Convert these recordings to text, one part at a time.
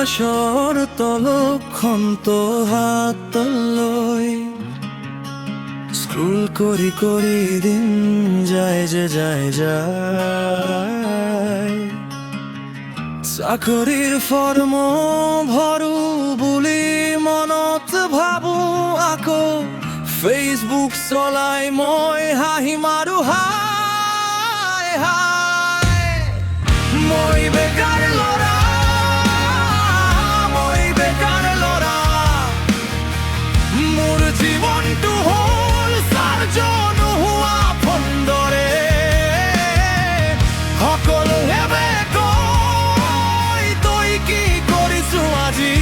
আকাশৰ তলক্ষন্ত হাত লৈ স্ক্ৰোল কৰি কৰি দিন যায় যে যায় চাকৰিৰ ফৰ্ম ভৰো বুলি মনত ভাবো আকৌ ফেচবুক চলাই মই হাঁহি মাৰো হাই হাই মই বেকাৰ ল'ৰা মোৰ জীৱনটো হ'ল চাৰ্জন হোৱা ফন্দৰে সকলোৱে কয় তই কি কৰিছো আজি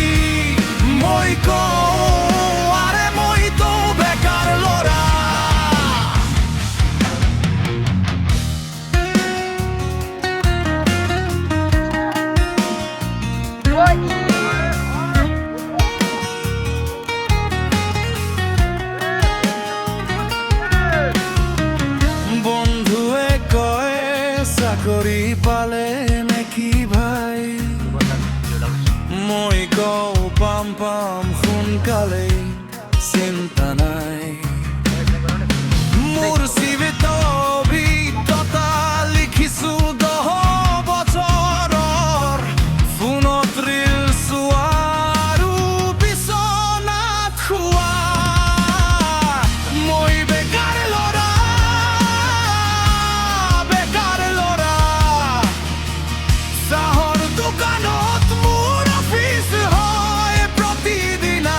মই কওঁ আৰে মইতো বেকাৰ ল'ৰা চাকৰি পালে নেকি ভাই মই কওঁ পাম পাম সোনকালে চিন্তা নাই মোৰ চিভিত অভিজ্ঞতা লিখিছো 10 বছৰৰ ফোনত ৰিল চোৱা আৰু বিচনাত শুৱা মই বেকাৰ ল'ৰা দোকানত মোৰ অফিচ হয় প্ৰতিদিনা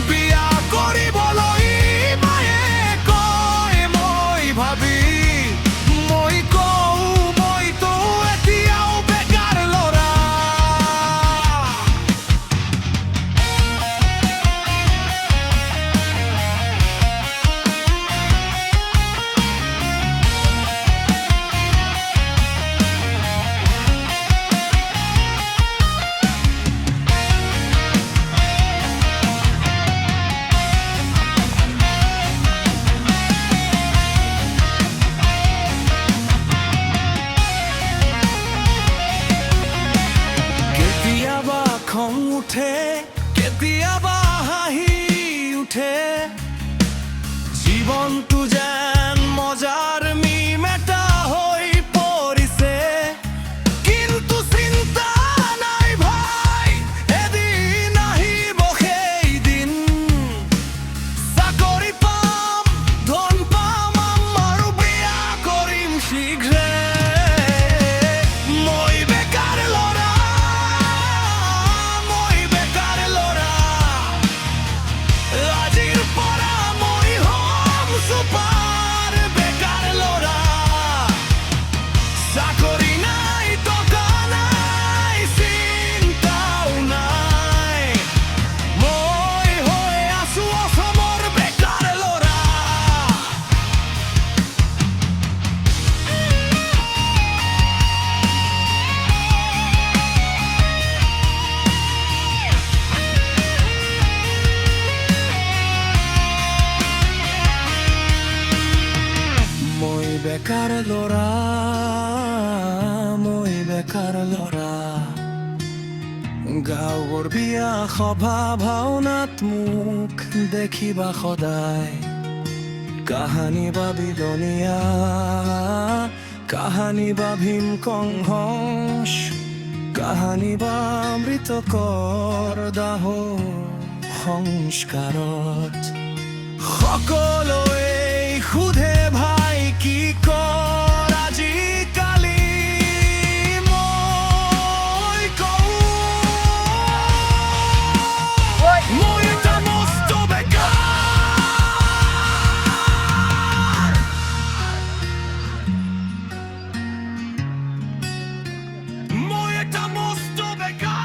বিয়া কৰিবলৈ মায়ে কয় মই ভাবি মই কওঁ মইতো এতিয়াও বেকাৰ ল'ৰা খং উঠে কেতিয়াবা হাঁহি উঠে জীৱনটো যেন মজাৰ মিম এটা হৈ পৰিছে কিন্তু চিন্তা নাই ভাই এদিন আহিব সেইদিন চাকৰি পাম ধন পাম আৰু বিয়া কৰিম শীঘ্ৰে মই বেকাৰ ল'ৰা চাকৰি নাই টকা নাই চিন্তাও নাই মই হৈ আছো অসমৰ বেকাৰ ল'ৰা মই বেকাৰ ল'ৰা মই বেকাৰ ল'ৰা গাঁৱৰ বিয়া সভা ভাওনাত মোক দেখিবা সদায় কাহানী বাবিলনীয়া কাহানী বা ভীম কংস কাহানী বা মৃতকৰ দাহ সংস্কাৰত সকলোৱে সোধে ভাই কি কৰ আজিকালি মই কওঁ মই এটা মস্ত বেকাৰ মই এটা মস্ত বেকাৰ